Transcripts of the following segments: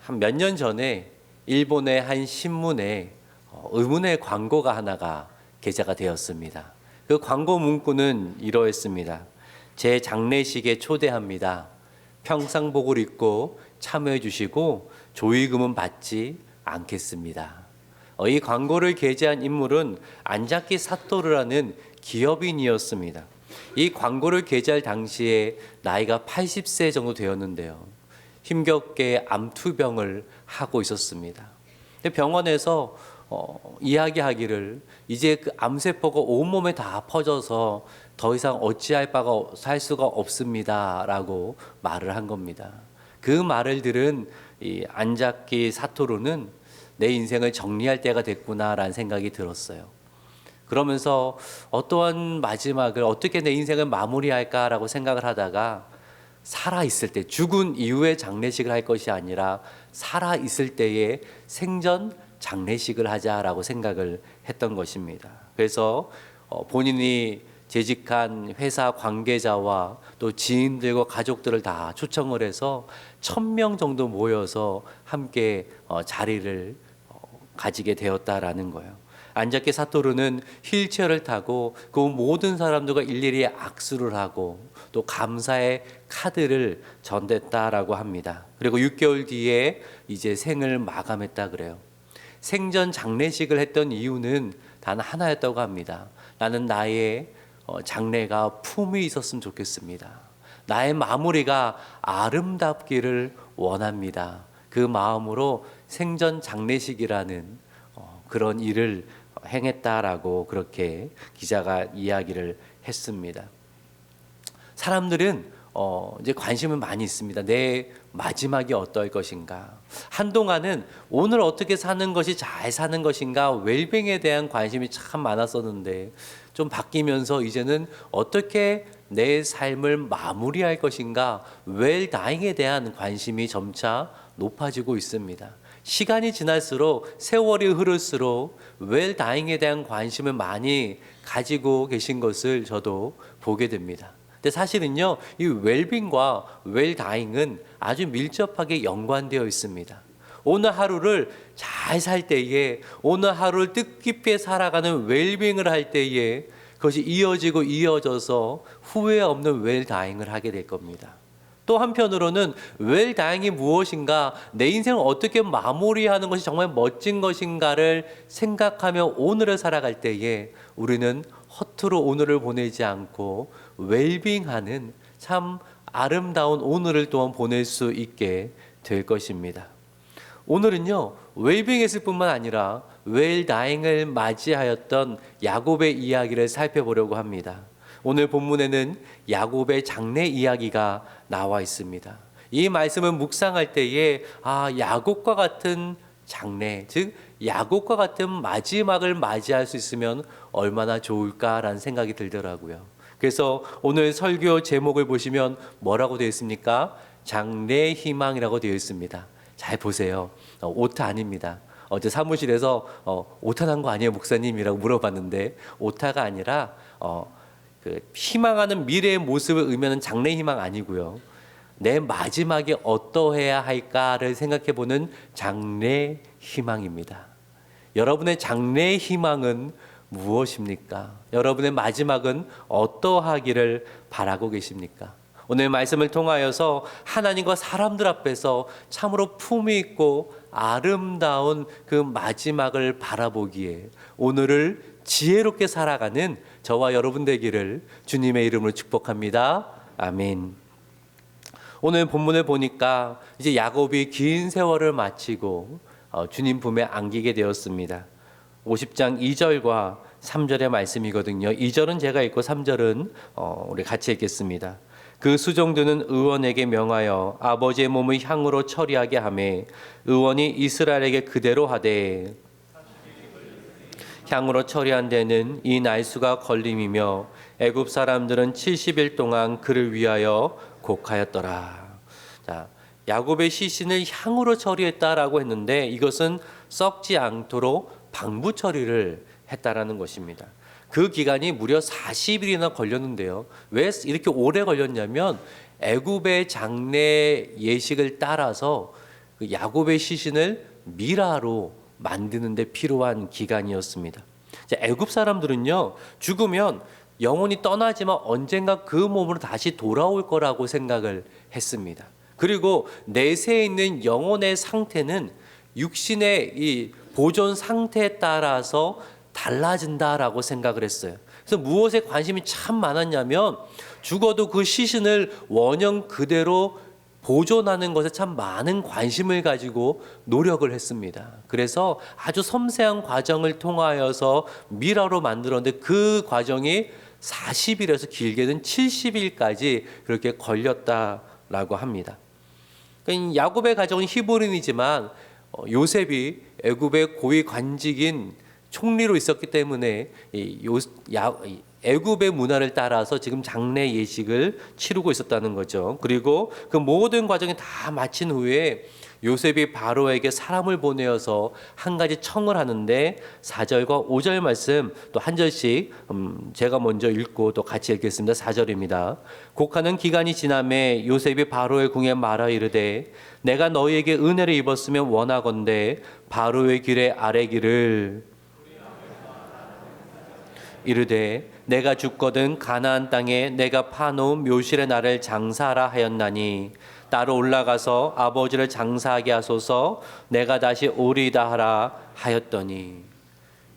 한 몇 년 전에 일본의 한 신문에 의문의 광고가 하나가 게재가 되었습니다. 그 광고 문구는 이러했습니다. 제 장례식에 초대합니다. 평상복을 입고 참여해 주시고 조의금은 받지 않겠습니다. 이 광고를 게재한 인물은 안자키 사토루라는 기업인이었습니다. 이 광고를 게재할 당시에 나이가 80세 정도 되었는데요. 힘겹게 암투병을 하고 있었습니다. 병원에서 이야기하기를 이제 그 암세포가 온몸에 다 퍼져서 더 이상 어찌할 바가 살 수가 없습니다라고 말을 한 겁니다. 그 말을 들은 이 안자키 사토루는 내 인생을 정리할 때가 됐구나라는 생각이 들었어요. 그러면서 어떠한 마지막을 어떻게 내 인생을 마무리할까라고 생각을 하다가 살아있을 때, 죽은 이후에 장례식을 할 것이 아니라 살아있을 때에 생전 장례식을 하자라고 생각을 했던 것입니다. 그래서 본인이 재직한 회사 관계자와 또 지인들과 가족들을 다 초청을 해서 1,000명 정도 모여서 함께 자리를 가지게 되었다라는 거예요. 안자키 사토루는 휠체어를 타고 그 모든 사람들과 일일이 악수를 하고 또 감사의 카드를 전했다라고 합니다. 그리고 6개월 뒤에 이제 생을 마감했다 그래요. 생전 장례식을 했던 이유는 단 하나였다고 합니다. 나는 나의 장례가 품이 있었으면 좋겠습니다. 나의 마무리가 아름답기를 원합니다. 그 마음으로 생전 장례식이라는 그런 일을 행했다라고 그렇게 기자가 이야기를 했습니다. 사람들은 이제 관심은 많이 있습니다. 내 마지막이 어떨 것인가. 한동안은 오늘 어떻게 사는 것이 잘 사는 것인가, 웰빙에 대한 관심이 참 많았었는데 좀 바뀌면서 이제는 어떻게 내 삶을 마무리할 것인가, 웰다잉에 대한 관심이 점차 높아지고 있습니다. 시간이 지날수록, 세월이 흐를수록 웰다잉에 대한 관심을 많이 가지고 계신 것을 저도 보게 됩니다. 근데 사실은요, 이 웰빙과 웰다잉은 아주 밀접하게 연관되어 있습니다. 오늘 하루를 잘 살 때에, 오늘 하루를 뜻깊게 살아가는 웰빙을 할 때에 그것이 이어지고 이어져서 후회 없는 웰다잉을 하게 될 겁니다. 또 한편으로는 웰다잉이 무엇인가, 내 인생을 어떻게 마무리하는 것이 정말 멋진 것인가를 생각하며 오늘을 살아갈 때에 우리는 허투루 오늘을 보내지 않고 웰빙하는 참 아름다운 오늘을 또한 보낼 수 있게 될 것입니다. 오늘은요, 웰빙했을 뿐만 아니라 웰다잉을 맞이하였던 야곱의 이야기를 살펴보려고 합니다. 오늘 본문에는 야곱의 장례 이야기가 나와 있습니다. 이 말씀을 묵상할 때에 야곱과 같은 장례, 즉 야곱과 같은 마지막을 맞이할 수 있으면 얼마나 좋을까라는 생각이 들더라고요. 그래서 오늘 설교 제목을 보시면 뭐라고 되어 있습니까? 장례 희망이라고 되어 있습니다. 잘 보세요. 오타 아닙니다. 어제 사무실에서 오타 난 거 아니에요, 목사님이라고 물어봤는데 오타가 아니라 그 희망하는 미래의 모습을 의미하는 장래 희망 아니고요. 내 마지막이 어떠해야 할까를 생각해보는 장래 희망입니다. 여러분의 장래 희망은 무엇입니까? 여러분의 마지막은 어떠하기를 바라고 계십니까? 오늘 말씀을 통하여서 하나님과 사람들 앞에서 참으로 품위 있고 아름다운 그 마지막을 바라보기에 오늘을 지혜롭게 살아가는 저와 여러분 되기를 주님의 이름으로 축복합니다. 아멘. 오늘 본문을 보니까 이제 야곱이 긴 세월을 마치고 주님 품에 안기게 되었습니다. 50장 2절과 3절의 말씀이거든요. 2절은 제가 읽고 3절은 우리 같이 읽겠습니다. 그 수종들은 의원에게 명하여 아버지의 몸을 향으로 처리하게 하매 의원이 이스라엘에게 그대로 하되 향으로 처리한 데는 이 날수가 걸림이며 애굽 사람들은 70일 동안 그를 위하여 곡하였더라. 자, 야곱의 시신을 향으로 처리했다라고 했는데 이것은 썩지 않도록 방부 처리를 했다라는 것입니다. 그 기간이 무려 40일이나 걸렸는데요. 왜 이렇게 오래 걸렸냐면 애굽의 장례 예식을 따라서 그 야곱의 시신을 미라로 만드는 데 필요한 기간이었습니다. 애굽 사람들은요, 죽으면 영혼이 떠나지만 언젠가 그 몸으로 다시 돌아올 거라고 생각을 했습니다. 그리고 내세에 있는 영혼의 상태는 육신의 이 보존 상태에 따라서 달라진다라고 생각을 했어요. 그래서 무엇에 관심이 참 많았냐면 죽어도 그 시신을 원형 그대로 보존하는 것에 참 많은 관심을 가지고 노력을 했습니다. 그래서 아주 섬세한 과정을 통하여서 미라로 만들었는데 그 과정이 40일에서 길게는 70일까지 그렇게 걸렸다라고 합니다. 그러니까 야곱의 가정은 히브리인이지만 요셉이 애굽의 고위 관직인 총리로 있었기 때문에 애굽의 문화를 따라서 지금 장례 예식을 치르고 있었다는 거죠. 그리고 그 모든 과정이 다 마친 후에 요셉이 바로에게 사람을 보내어서 한 가지 청을 하는데 4절과 5절 말씀 또 한 절씩 제가 먼저 읽고 또 같이 읽겠습니다. 4절입니다. 곡하는 기간이 지나매 요셉이 바로의 궁에 말하 이르되 내가 너희에게 은혜를 입었으면 원하건대 바로의 길에 아뢰기를 이르되 내가 죽거든 가나안 땅에 내가 파놓은 묘실에 나를 장사하라 하였나니 따로 올라가서 아버지를 장사하게 하소서 내가 다시 오리이다 하라 하였더니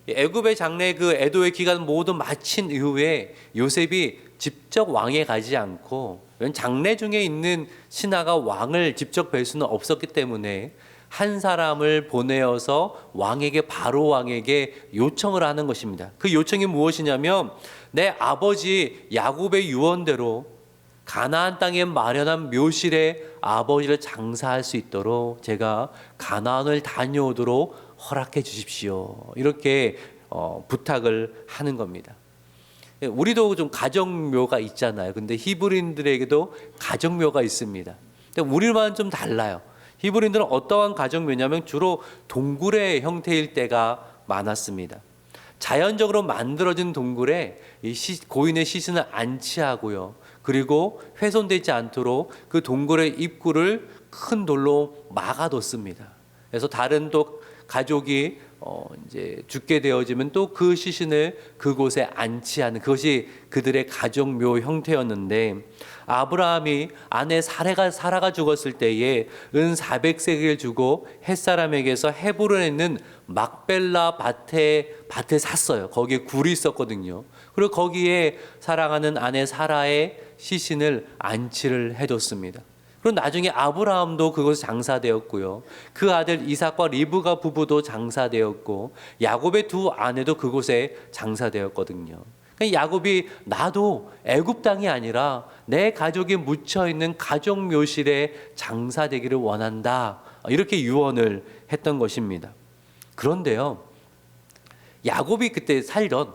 애굽의 장래 그 애도의 기간 모두 마친 이후에 요셉이 직접 왕에 가지 않고 장래 중에 있는 신하가 왕을 직접 뵐 수는 없었기 때문에 한 사람을 보내어서 왕에게 바로 왕에게 요청을 하는 것입니다. 그 요청이 무엇이냐면 내 아버지 야곱의 유언대로 가나안 땅에 마련한 묘실에 아버지를 장사할 수 있도록 제가 가나안을 다녀오도록 허락해 주십시오. 이렇게 부탁을 하는 겁니다. 우리도 좀 가정묘가 있잖아요. 근데 히브리인들에게도 가정묘가 있습니다. 근데 우리만 좀 달라요. 히브리인들은 어떠한 가정묘냐면 주로 동굴의 형태일 때가 많았습니다. 자연적으로 만들어진 동굴에 고인의 시신을 안치하고요. 그리고 훼손되지 않도록 그 동굴의 입구를 큰 돌로 막아뒀습니다. 그래서 다른 또 가족이 이제 죽게 되어지면 또 그 시신을 그곳에 안치하는 그것이 그들의 가족묘 형태였는데 아브라함이 아내 사라가 죽었을 때에 은 400세겔 주고 햇사람에게서 헤브론에 있는 막벨라 밭에 샀어요. 거기에 굴이 있었거든요. 그리고 거기에 사랑하는 아내 사라의 시신을 안치를 해뒀습니다. 그리고 나중에 아브라함도 그곳에 장사되었고요. 그 아들 이삭과 리브가 부부도 장사되었고 야곱의 두 아내도 그곳에 장사되었거든요. 그러니까 야곱이 나도 애굽 땅이 아니라 내 가족이 묻혀 있는 가족 묘실에 장사되기를 원한다. 이렇게 유언을 했던 것입니다. 그런데요, 야곱이 그때 살던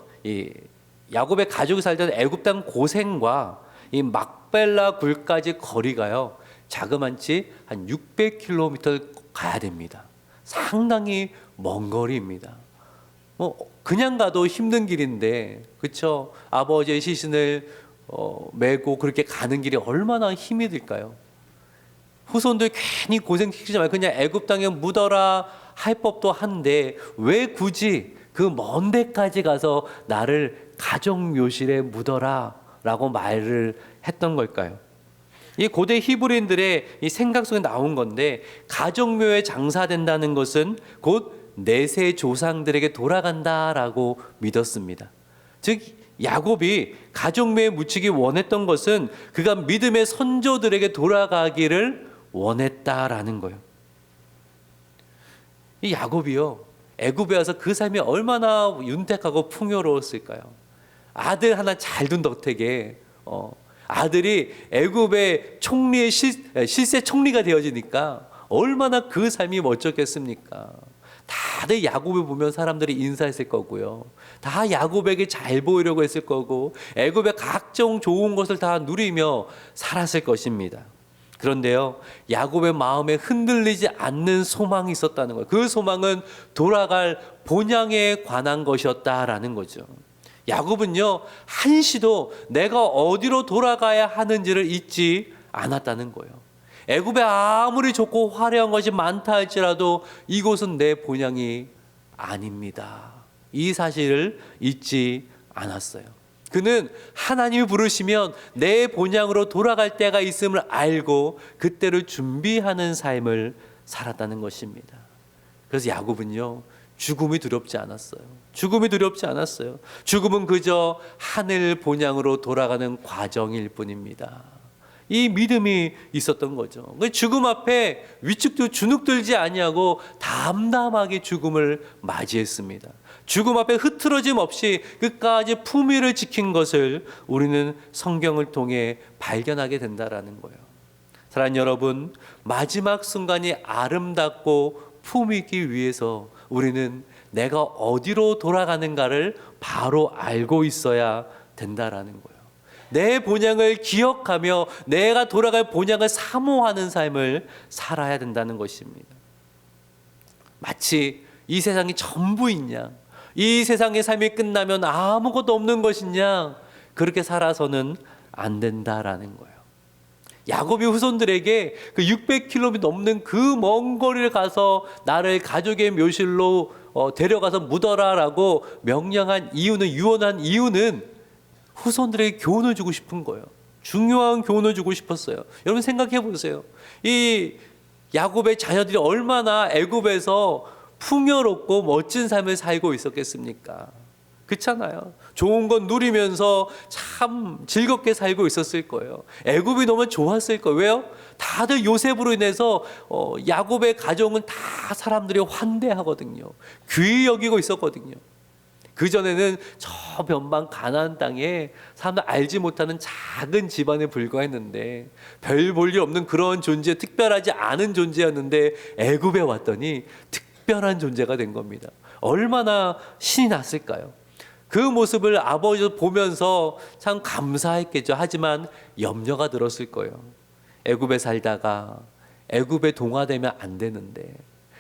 야곱의 가족이 살던 애굽 땅 고센과 이 막벨라 굴까지 거리가요. 자그만치 한 600km 가야 됩니다. 상당히 먼 거리입니다. 그냥 가도 힘든 길인데, 그렇죠? 아버지의 시신을 메고 그렇게 가는 길이 얼마나 힘이 들까요? 후손들 괜히 고생시키지 말고 그냥 애굽 땅에 묻어라 할 법도 한데 왜 굳이 그 먼 데까지 가서 나를 가족 묘실에 묻어라 라고 말을 했던 걸까요? 이 고대 히브리인들의 이 생각 속에 나온 건데 가족묘에 장사된다는 것은 곧 내세 조상들에게 돌아간다라고 믿었습니다. 즉 야곱이 가족묘에 묻히기 원했던 것은 그가 믿음의 선조들에게 돌아가기를 원했다라는 거예요. 이 야곱이요, 애굽에 와서 그 삶이 얼마나 윤택하고 풍요로웠을까요? 아들 하나 잘 둔 덕택에 아들이 애굽의 총리의 실세 총리가 되어지니까 얼마나 그 삶이 멋졌겠습니까? 다들 야곱을 보면 사람들이 인사했을 거고요. 다 야곱에게 잘 보이려고 했을 거고 애굽의 각종 좋은 것을 다 누리며 살았을 것입니다. 그런데요, 야곱의 마음에 흔들리지 않는 소망이 있었다는 거예요. 그 소망은 돌아갈 본향에 관한 것이었다라는 거죠. 야곱은요, 한시도 내가 어디로 돌아가야 하는지를 잊지 않았다는 거예요. 애굽에 아무리 좋고 화려한 것이 많다 할지라도 이곳은 내 본향이 아닙니다. 이 사실을 잊지 않았어요. 그는 하나님이 부르시면 내 본향으로 돌아갈 때가 있음을 알고 그때를 준비하는 삶을 살았다는 것입니다. 그래서 야곱은요, 죽음이 두렵지 않았어요. 죽음이 두렵지 않았어요. 죽음은 그저 하늘 본향으로 돌아가는 과정일 뿐입니다. 이 믿음이 있었던 거죠. 죽음 앞에 위축도 주눅들지 아니하고 담담하게 죽음을 맞이했습니다. 죽음 앞에 흐트러짐 없이 끝까지 품위를 지킨 것을 우리는 성경을 통해 발견하게 된다라는 거예요. 사랑하는 여러분, 마지막 순간이 아름답고 품위 있기 위해서 우리는 내가 어디로 돌아가는가를 바로 알고 있어야 된다라는 거예요. 내 본향을 기억하며 내가 돌아갈 본향을 사모하는 삶을 살아야 된다는 것입니다. 마치 이 세상이 전부인 양, 이 세상의 삶이 끝나면 아무것도 없는 것이냐, 그렇게 살아서는 안 된다라는 거예요. 야곱이 후손들에게 그 600km 넘는 그 먼 거리를 가서 나를 가족의 묘실로 데려가서 묻어라라고 명령한 이유는, 유언한 이유는 후손들에게 교훈을 주고 싶은 거예요. 중요한 교훈을 주고 싶었어요. 여러분 생각해 보세요. 이 야곱의 자녀들이 얼마나 애굽에서 풍요롭고 멋진 삶을 살고 있었겠습니까? 그렇잖아요. 좋은 건 누리면서 참 즐겁게 살고 있었을 거예요. 애굽이 너무 좋았을 거예요. 왜요? 다들 요셉으로 인해서 야곱의 가정은 다 사람들이 환대하거든요. 귀히 여기고 있었거든요. 그전에는 저 변방 가나안 땅에 사람들 알지 못하는 작은 집안에 불과했는데 별 볼 일 없는 그런 존재, 특별하지 않은 존재였는데 애굽에 왔더니 특별한 존재가 된 겁니다. 얼마나 신이 났을까요? 그 모습을 아버지도 보면서 참 감사했겠죠. 하지만 염려가 들었을 거예요. 애굽에 살다가 애굽에 동화되면 안 되는데,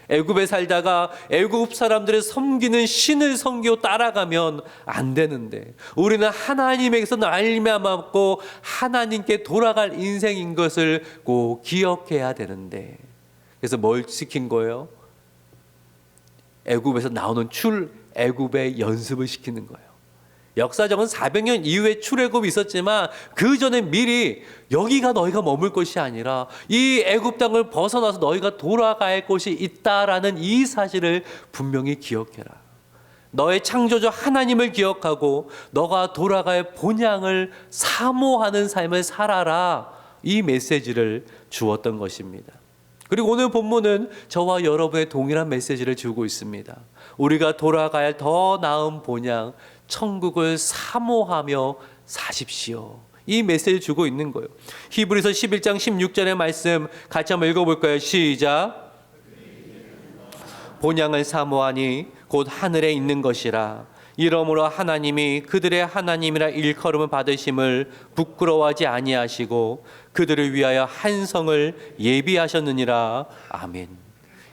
애굽에 살다가 애굽 사람들을 섬기는 신을 섬기고 따라가면 안 되는데, 우리는 하나님에게서 말미암았고 하나님께 돌아갈 인생인 것을 꼭 기억해야 되는데, 그래서 뭘 시킨 거예요? 애굽에서 나오는 출애굽의 연습을 시키는 거예요. 역사적은 400년 이후에 출애굽이 있었지만 그 전에 미리 여기가 너희가 머물 것이 아니라 이 애굽 땅을 벗어나서 너희가 돌아갈 곳이 있다라는 이 사실을 분명히 기억해라. 너의 창조주 하나님을 기억하고 너가 돌아갈 본향을 사모하는 삶을 살아라. 이 메시지를 주었던 것입니다. 그리고 오늘 본문은 저와 여러분의 동일한 메시지를 주고 있습니다. 우리가 돌아갈 더 나은 본향, 천국을 사모하며 사십시오. 이 메시지를 주고 있는 거예요. 히브리서 11장 16절의 말씀 같이 한번 읽어볼까요? 시작. 본향을 사모하니 곧 하늘에 있는 것이라. 이러므로 하나님이 그들의 하나님이라 일컬음을 받으심을 부끄러워하지 아니하시고 그들을 위하여 한 성을 예비하셨느니라. 아멘.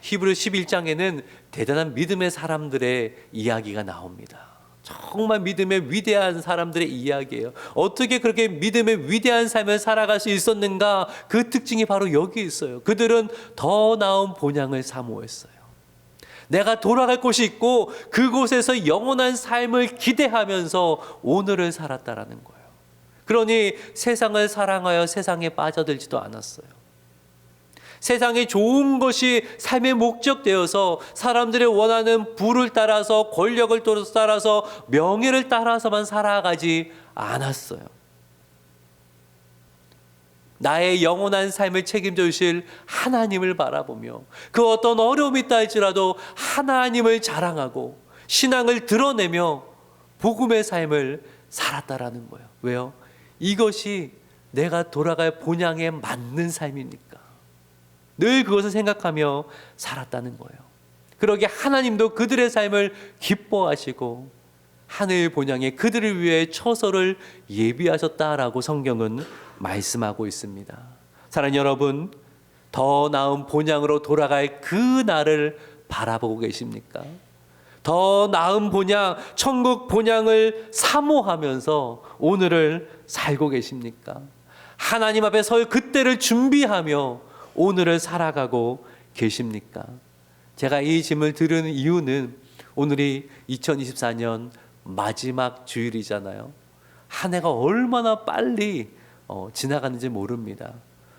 히브리 11장에는 대단한 믿음의 사람들의 이야기가 나옵니다. 정말 믿음의 위대한 사람들의 이야기예요. 어떻게 그렇게 믿음의 위대한 삶을 살아갈 수 있었는가? 그 특징이 바로 여기 있어요. 그들은 더 나은 본향을 사모했어요. 내가 돌아갈 곳이 있고 그곳에서 영원한 삶을 기대하면서 오늘을 살았다라는 거예요. 그러니 세상을 사랑하여 세상에 빠져들지도 않았어요. 세상에 좋은 것이 삶의 목적되어서 사람들이 원하는 부를 따라서, 권력을 따라서, 명예를 따라서만 살아가지 않았어요. 나의 영원한 삶을 책임져 주실 하나님을 바라보며 그 어떤 어려움이 있다 할지라도 하나님을 자랑하고 신앙을 드러내며 복음의 삶을 살았다라는 거예요. 왜요? 이것이 내가 돌아갈 본향에 맞는 삶입니까? 늘 그것을 생각하며 살았다는 거예요. 그러기에 하나님도 그들의 삶을 기뻐하시고 하늘 본향에 그들을 위해 처소를 예비하셨다라고 성경은 말씀하고 있습니다. 사랑하는 여러분, 더 나은 본향으로 돌아갈 그 날을 바라보고 계십니까? 더 나은 본향, 천국 본향을 사모하면서 오늘을 살고 계십니까? 하나님 앞에 설 그때를 준비하며 오늘을 살아가고 계십니까? 제가 이 질문을 들은 이유는 오늘이 2024년 마지막 주일이잖아요. 한 해가 얼마나 빨리 지나가는지 모릅니다.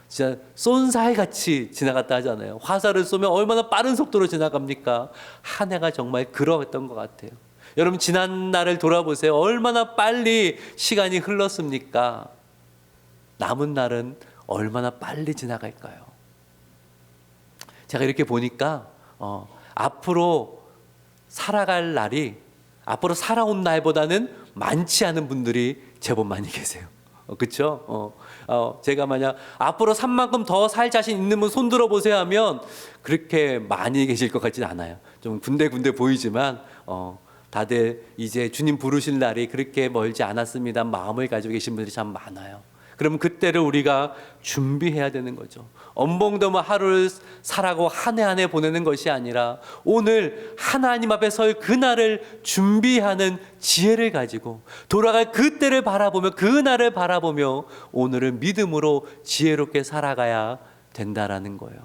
진짜 쏜살같이 지나갔다 하잖아요. 화살을 쏘면 얼마나 빠른 속도로 지나갑니까? 한 해가 정말 그러했던 것 같아요. 여러분 지난 날을 돌아보세요. 얼마나 빨리 시간이 흘렀습니까? 남은 날은 얼마나 빨리 지나갈까요? 제가 이렇게 보니까 앞으로 살아갈 날이 앞으로 살아온 날보다는 많지 않은 분들이 제법 많이 계세요. 그렇죠? 제가 만약 앞으로 산 만큼 더 살 자신 있는 분 손 들어보세요 하면 그렇게 많이 계실 것 같지는 않아요. 좀 군데군데 보이지만 다들 이제 주님 부르실 날이 그렇게 멀지 않았습니다. 마음을 가지고 계신 분들이 참 많아요. 그러면 그때를 우리가 준비해야 되는 거죠. 엄봉도마 하루를 살아고 한 해 한 해 보내는 것이 아니라 오늘 하나님 앞에 설 그날을 준비하는 지혜를 가지고 돌아갈 그때를 바라보며 그날을 바라보며 오늘을 믿음으로 지혜롭게 살아가야 된다라는 거예요.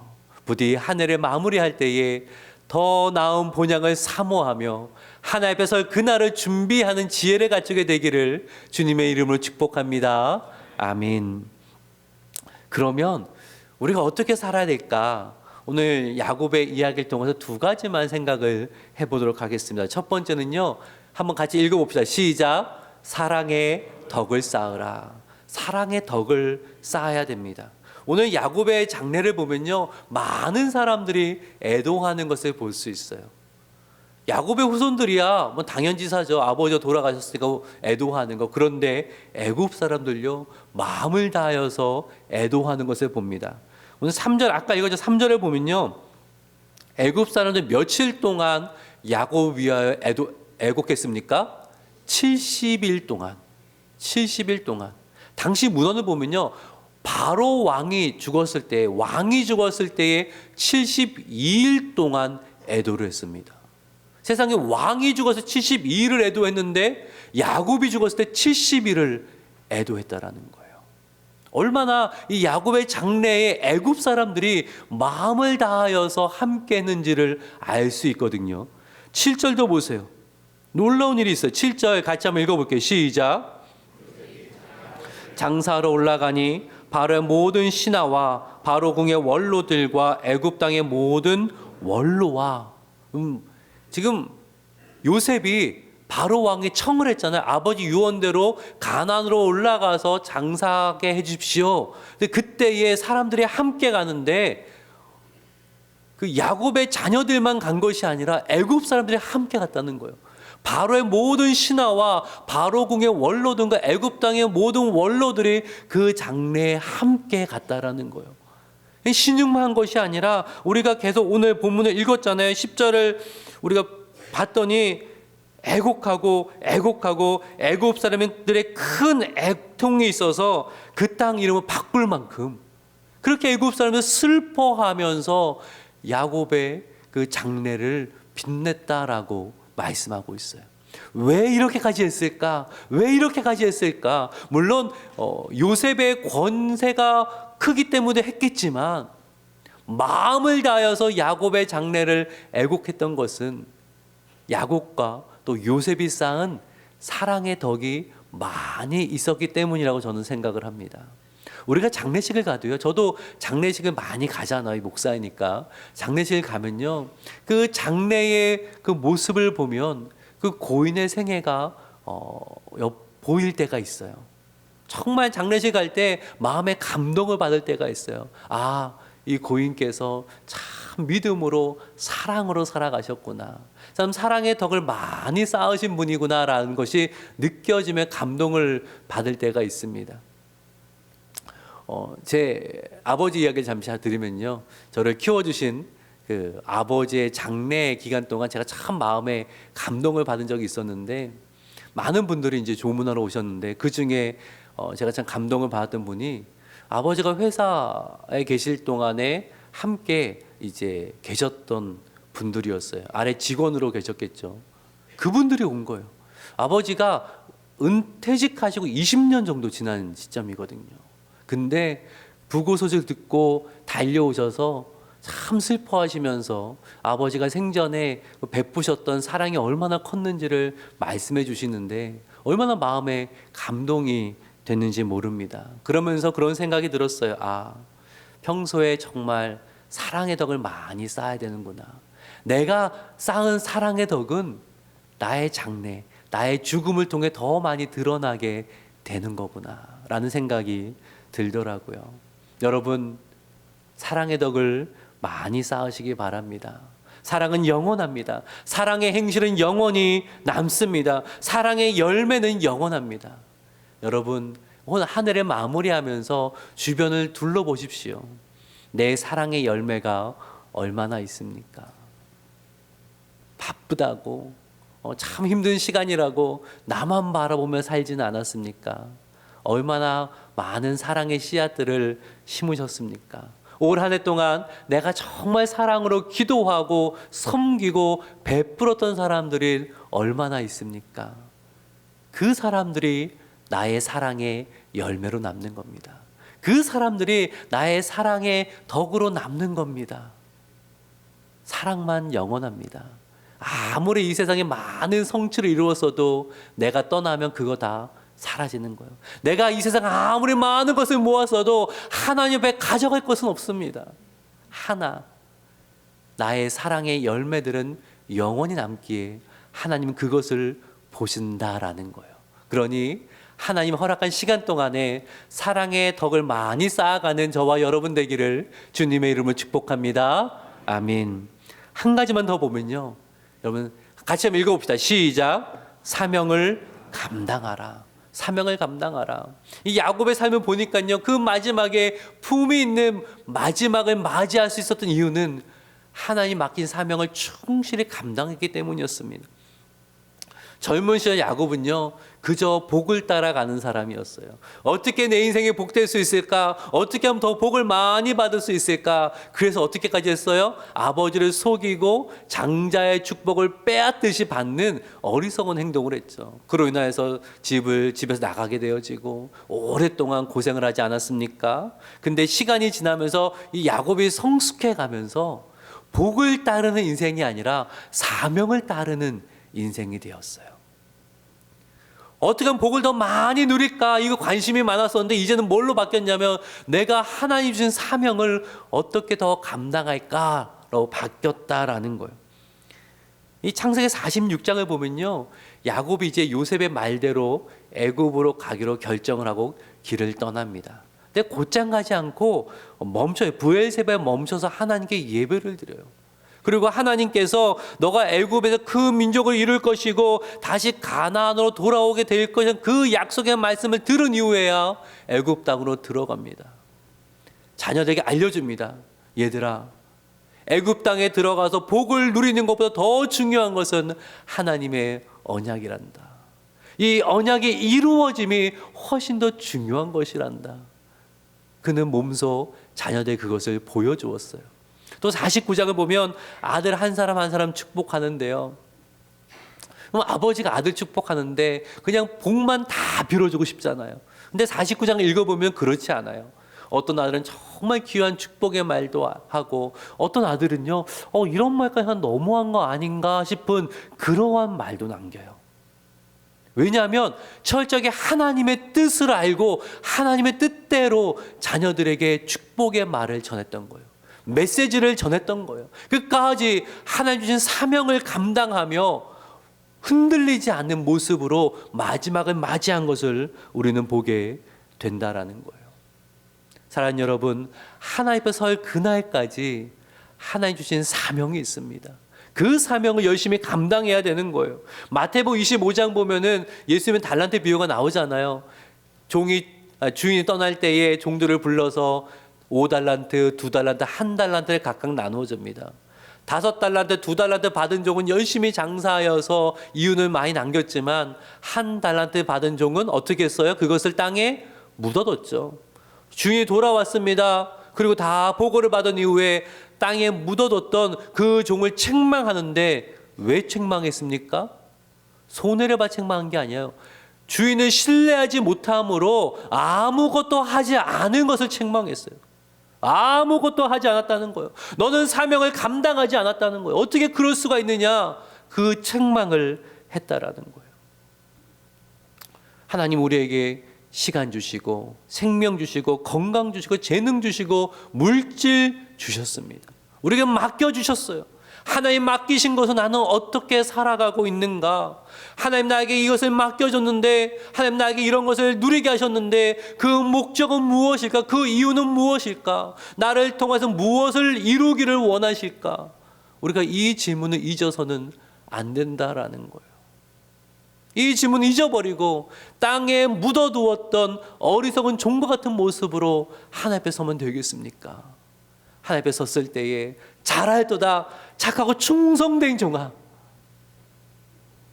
부디 한 해를 마무리할 때에 더 나은 본향을 사모하며 하나님 앞에 설 그날을 준비하는 지혜를 갖추게 되기를 주님의 이름으로 축복합니다. 아멘. 그러면 우리가 어떻게 살아야 될까? 오늘 야곱의 이야기를 통해서 두 가지만 생각을 해보도록 하겠습니다. 첫 번째는요, 한번 같이 읽어봅시다. 시작. 사랑의 덕을 쌓으라. 사랑의 덕을 쌓아야 됩니다. 오늘 야곱의 장례를 보면요, 많은 사람들이 애동하는 것을 볼 수 있어요. 야곱의 후손들이야 뭐 당연지사죠. 아버지가 돌아가셨으니까 애도하는 거. 그런데 애굽 사람들요 마음을 다하여서 애도하는 것을 봅니다. 오늘 3절 아까 읽어준 3절에 보면요, 애굽 사람들 며칠 동안 야곱 위하여 애곡했습니까? 70일 동안. 70일 동안. 당시 문헌을 보면요, 바로 왕이 죽었을 때에 72일 동안 애도를 했습니다. 세상에 왕이 죽어서 72일을 애도했는데 야곱이 죽었을 때 70일을 애도했다라는 거예요. 얼마나 이 야곱의 장래에 애굽 사람들이 마음을 다하여서 함께 했는지를 알 수 있거든요. 7절도 보세요. 놀라운 일이 있어요. 7절 같이 한번 읽어볼게요. 시작. 장사하러 올라가니 바로의 모든 신하와 바로 궁의 원로들과 애굽 땅의 모든 원로와 지금 요셉이 바로 왕에 청을 했잖아요. 아버지 유언대로 가나안으로 올라가서 장사하게 해주십시오. 근데 그때에 사람들이 함께 가는데 그 야곱의 자녀들만 간 것이 아니라 애굽 사람들이 함께 갔다는 거예요. 바로의 모든 신하와 바로 궁의 원로들과 애굽 땅의 모든 원로들이 그 장례에 함께 갔다라는 거예요. 신용만 한 것이 아니라 우리가 계속 오늘 본문을 읽었잖아요. 10절을 우리가 봤더니 애곡하고 애굽 사람들의 큰 애통이 있어서 그 땅 이름을 바꿀 만큼 그렇게 애굽 사람들 슬퍼하면서 야곱의 그 장례를 빛냈다라고 말씀하고 있어요. 왜 이렇게까지 했을까? 왜 이렇게까지 했을까? 물론 요셉의 권세가 크기 때문에 했겠지만 마음을 다하여서 야곱의 장례를 애곡했던 것은 야곱과 또 요셉이 쌓은 사랑의 덕이 많이 있었기 때문이라고 저는 생각을 합니다. 우리가 장례식을 가도요, 저도 장례식을 많이 가잖아요. 목사이니까. 장례식을 가면요, 그 장례의 그 모습을 보면 그 고인의 생애가 보일 때가 있어요. 정말 장례식 갈 때 마음에 감동을 받을 때가 있어요. 아, 이 고인께서 참 믿음으로 사랑으로 살아가셨구나. 참 사랑의 덕을 많이 쌓으신 분이구나라는 것이 느껴지며 감동을 받을 때가 있습니다. 제 아버지 이야기를 잠시 드리면요, 저를 키워주신 그 아버지의 장례 기간 동안 제가 참 마음에 감동을 받은 적이 있었는데, 많은 분들이 이제 조문하러 오셨는데 그 중에 제가 참 감동을 받았던 분이 아버지가 회사에 계실 동안에 함께 이제 계셨던 분들이었어요. 아래 직원으로 계셨겠죠. 그분들이 온 거예요. 아버지가 퇴직하시고 20년 정도 지난 시점이거든요. 근데 부고 소식 듣고 달려오셔서 참 슬퍼하시면서 아버지가 생전에 베푸셨던 사랑이 얼마나 컸는지를 말씀해 주시는데 얼마나 마음에 감동이 됐는지 모릅니다. 그러면서 그런 생각이 들었어요. 아, 평소에 정말 사랑의 덕을 많이 쌓아야 되는구나. 내가 쌓은 사랑의 덕은 나의 장래, 나의 죽음을 통해 더 많이 드러나게 되는 거구나 라는 생각이 들더라고요. 여러분, 사랑의 덕을 많이 쌓으시기 바랍니다. 사랑은 영원합니다. 사랑의 행실은 영원히 남습니다. 사랑의 열매는 영원합니다. 여러분, 오늘 하늘에 마무리하면서 주변을 둘러보십시오. 내 사랑의 열매가 얼마나 있습니까? 바쁘다고 참 힘든 시간이라고 나만 바라보며 살지는 않았습니까? 얼마나 많은 사랑의 씨앗들을 심으셨습니까? 올 한 해 동안 내가 정말 사랑으로 기도하고 섬기고 베풀었던 사람들이 얼마나 있습니까? 그 사람들이 나의 사랑의 열매로 남는 겁니다. 그 사람들이 나의 사랑의 덕으로 남는 겁니다. 사랑만 영원합니다. 아무리 이 세상에 많은 성취를 이루었어도 내가 떠나면 그거 다 사라지는 거예요. 내가 이 세상 아무리 많은 것을 모았어도 하나님 앞에 가져갈 것은 없습니다. 하나, 나의 사랑의 열매들은 영원히 남기에 하나님은 그것을 보신다라는 거예요. 그러니 하나님 허락한 시간 동안에 사랑의 덕을 많이 쌓아가는 저와 여러분 되기를 주님의 이름으로 축복합니다. 아멘. 한 가지만 더 보면요, 여러분 같이 한번 읽어봅시다. 시작. 사명을 감당하라. 사명을 감당하라. 이 야곱의 삶을 보니까요, 그 마지막에 품이 있는 마지막을 맞이할 수 있었던 이유는 하나님 맡긴 사명을 충실히 감당했기 때문이었습니다. 젊은 시절 야곱은요, 그저 복을 따라가는 사람이었어요. 어떻게 내 인생에 복될 수 있을까? 어떻게 하면 더 복을 많이 받을 수 있을까? 그래서 어떻게까지 했어요? 아버지를 속이고 장자의 축복을 빼앗듯이 받는 어리석은 행동을 했죠. 그로 인해서 집에서 나가게 되어지고 오랫동안 고생을 하지 않았습니까? 근데 시간이 지나면서 이 야곱이 성숙해 가면서 복을 따르는 인생이 아니라 사명을 따르는 인생이 되었어요. 어떻게 하면 복을 더 많이 누릴까? 이거 관심이 많았었는데 이제는 뭘로 바뀌었냐면 내가 하나님 주신 사명을 어떻게 더 감당할까로 바뀌었다라는 거예요. 이 창세기 46장을 보면요, 야곱이 이제 요셉의 말대로 애굽으로 가기로 결정을 하고 길을 떠납니다. 근데 곧장 가지 않고 멈춰요. 부엘세바에 멈춰서 하나님께 예배를 드려요. 그리고 하나님께서 너가 애굽에서 그 민족을 이룰 것이고 다시 가나안으로 돌아오게 될 것이라는 그 약속의 말씀을 들은 이후에야 애굽 땅으로 들어갑니다. 자녀들에게 알려줍니다. 얘들아, 애굽 땅에 들어가서 복을 누리는 것보다 더 중요한 것은 하나님의 언약이란다. 이 언약의 이루어짐이 훨씬 더 중요한 것이란다. 그는 몸소 자녀들 그것을 보여주었어요. 또 49장을 보면 아들 한 사람 한 사람 축복하는데요, 그럼 아버지가 아들 축복하는데 그냥 복만 다 빌어주고 싶잖아요. 근데 49장을 읽어보면 그렇지 않아요. 어떤 아들은 정말 귀한 축복의 말도 하고 어떤 아들은요, 이런 말까지 한 너무한 거 아닌가 싶은 그러한 말도 남겨요. 왜냐하면 철저하게 하나님의 뜻을 알고 하나님의 뜻대로 자녀들에게 축복의 말을 전했던 거예요. 메시지를 전했던 거예요. 끝까지 하나님 주신 사명을 감당하며 흔들리지 않는 모습으로 마지막을 맞이한 것을 우리는 보게 된다라는 거예요. 사랑하는 여러분, 하나님 앞에 설 그날까지 하나님 주신 사명이 있습니다. 그 사명을 열심히 감당해야 되는 거예요. 마태복음 25장 보면은 예수님의 달란트 비유가 나오잖아요. 주인이 떠날 때에 종들을 불러서 5달란트, 2달란트, 1달란트를 각각 나누어 줍니다. 5달란트, 2달란트 받은 종은 열심히 장사하여서 이윤을 많이 남겼지만 1달란트 받은 종은 어떻게 했어요? 그것을 땅에 묻어뒀죠. 주인이 돌아왔습니다. 그리고 다 보고를 받은 이후에 땅에 묻어뒀던 그 종을 책망하는데 왜 책망했습니까? 손해를 봐 책망한 게 아니에요. 주인을 신뢰하지 못함으로 아무것도 하지 않은 것을 책망했어요. 아무것도 하지 않았다는 거예요. 너는 사명을 감당하지 않았다는 거예요. 어떻게 그럴 수가 있느냐? 그 책망을 했다라는 거예요. 하나님 우리에게 시간 주시고 생명 주시고 건강 주시고 재능 주시고 물질 주셨습니다. 우리에게 맡겨주셨어요. 하나님 맡기신 것은 나는 어떻게 살아가고 있는가? 하나님 나에게 이것을 맡겨줬는데, 하나님 나에게 이런 것을 누리게 하셨는데 그 목적은 무엇일까? 그 이유는 무엇일까? 나를 통해서 무엇을 이루기를 원하실까? 우리가 이 질문을 잊어서는 안 된다라는 거예요. 이 질문을 잊어버리고 땅에 묻어두었던 어리석은 종과 같은 모습으로 하나님 앞에 서면 되겠습니까? 하나님 앞에 섰을 때에 잘할도다 착하고 충성된 종아,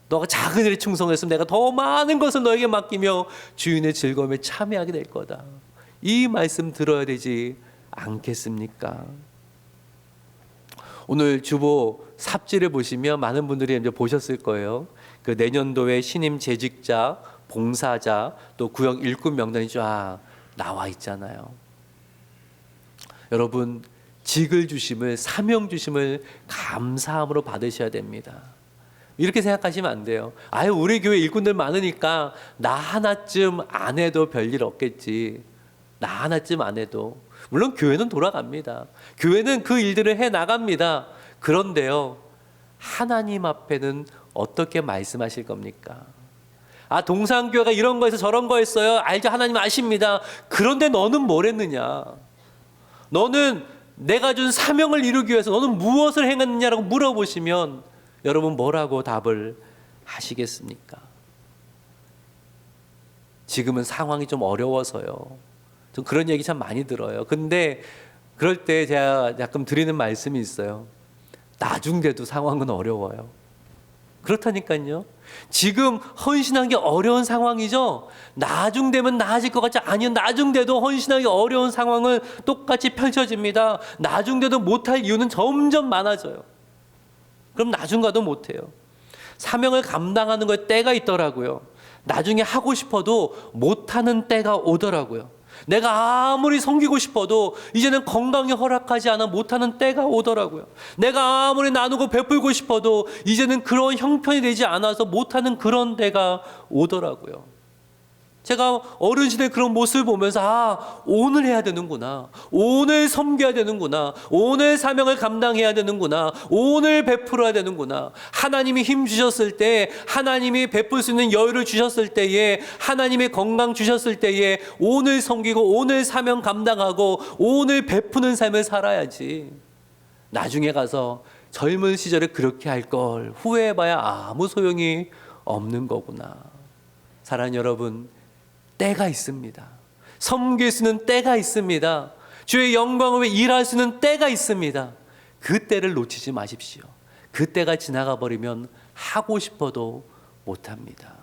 너가 작은 일에 충성했으면 내가 더 많은 것을 너에게 맡기며 주인의 즐거움에 참여하게 될 거다. 이 말씀 들어야 되지 않겠습니까? 오늘 주보 삽지를 보시면 많은 분들이 이제 보셨을 거예요. 그 내년도에 신임 재직자, 봉사자, 또 구역 일꾼 명단이 쫙 나와 있잖아요. 여러분, 직을 주심을, 사명 주심을 감사함으로 받으셔야 됩니다. 이렇게 생각하시면 안 돼요. 아유, 우리 교회 일꾼들 많으니까 나 하나쯤 안 해도 별일 없겠지. 나 하나쯤 안 해도. 물론 교회는 돌아갑니다. 교회는 그 일들을 해 나갑니다. 그런데요, 하나님 앞에는 어떻게 말씀하실 겁니까? 아, 동산교회가 이런 거에서 저런 거 했어요. 알죠? 하나님 아십니다. 그런데 너는 뭘 했느냐? 너는 내가 준 사명을 이루기 위해서 너는 무엇을 행했느냐라고 물어보시면 여러분 뭐라고 답을 하시겠습니까? 지금은 상황이 좀 어려워서요. 좀 그런 얘기 참 많이 들어요. 근데 그럴 때 제가 약간 드리는 말씀이 있어요. 나중 돼도 상황은 어려워요. 그렇다니까요. 지금 헌신하기 어려운 상황이죠. 나중 되면 나아질 것 같지? 아니요. 나중 돼도 헌신하기 어려운 상황은 똑같이 펼쳐집니다. 나중 돼도 못할 이유는 점점 많아져요. 그럼 나중 가도 못해요. 사명을 감당하는 거에 때가 있더라고요. 나중에 하고 싶어도 못하는 때가 오더라고요. 내가 아무리 섬기고 싶어도 이제는 건강이 허락하지 않아 못하는 때가 오더라고요. 내가 아무리 나누고 베풀고 싶어도 이제는 그런 형편이 되지 않아서 못하는 그런 때가 오더라고요. 제가 어르신의 그런 모습을 보면서 아, 오늘 해야 되는구나. 오늘 섬겨야 되는구나. 오늘 사명을 감당해야 되는구나. 오늘 베풀어야 되는구나. 하나님이 힘 주셨을 때, 하나님이 베풀 수 있는 여유를 주셨을 때에, 하나님의 건강 주셨을 때에 오늘 섬기고 오늘 사명 감당하고 오늘 베푸는 삶을 살아야지. 나중에 가서 젊은 시절에 그렇게 할 걸 후회해봐야 아무 소용이 없는 거구나. 사랑하는 여러분, 때가 있습니다. 섬길 수 있는 때가 있습니다. 주의 영광을 위해 일할 수 있는 때가 있습니다. 그 때를 놓치지 마십시오. 그 때가 지나가 버리면 하고 싶어도 못합니다.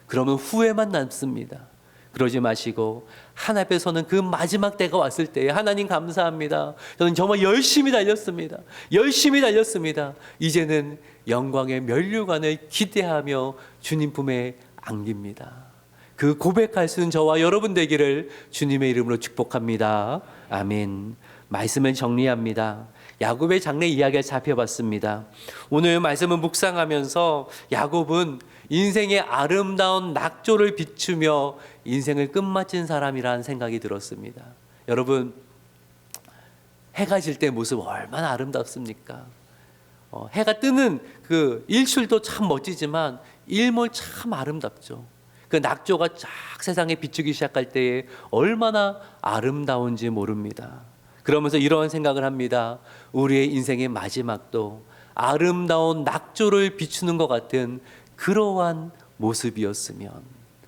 그러면 후회만 남습니다. 그러지 마시고 하나님 앞에 서는 그 마지막 때가 왔을 때 하나님 감사합니다. 저는 정말 열심히 달렸습니다. 열심히 달렸습니다. 이제는 영광의 면류관을 기대하며 주님 품에 안깁니다. 그 고백할 수 있는 저와 여러분 되기를 주님의 이름으로 축복합니다. 아멘. 말씀을 정리합니다. 야곱의 장래 이야기를 살펴봤습니다. 오늘 말씀을 묵상하면서 야곱은 인생의 아름다운 낙조를 비추며 인생을 끝마친 사람이라는 생각이 들었습니다. 여러분, 해가 질 때 모습 얼마나 아름답습니까? 해가 뜨는 그 일출도 참 멋지지만 일몰 참 아름답죠. 그 낙조가 쫙 세상에 비추기 시작할 때에 얼마나 아름다운지 모릅니다. 그러면서 이런 생각을 합니다. 우리의 인생의 마지막도 아름다운 낙조를 비추는 것 같은 그러한 모습이었으면,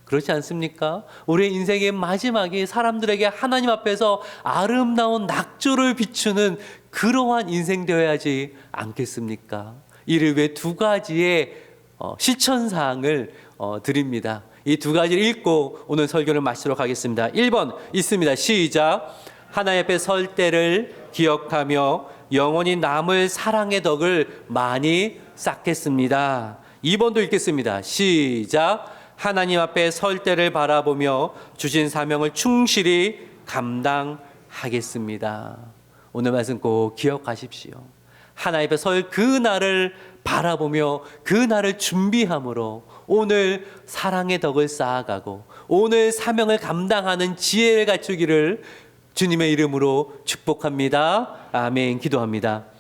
그렇지 않습니까? 우리의 인생의 마지막이 사람들에게 하나님 앞에서 아름다운 낙조를 비추는 그러한 인생 되어야지 않겠습니까? 이를 위해 두 가지의 실천사항을 드립니다. 이 두 가지를 읽고 오늘 설교를 마치도록 하겠습니다. 1번 있습니다. 시작. 하나님 앞에 설 때를 기억하며 영원히 남을 사랑의 덕을 많이 쌓겠습니다. 2번도 읽겠습니다. 시작. 하나님 앞에 설 때를 바라보며 주신 사명을 충실히 감당하겠습니다. 오늘 말씀 꼭 기억하십시오. 하나님 앞에 설 그 날을 바라보며 그 날을 준비함으로 오늘 사랑의 덕을 쌓아가고 오늘 사명을 감당하는 지혜를 갖추기를 주님의 이름으로 축복합니다. 아멘. 기도합니다.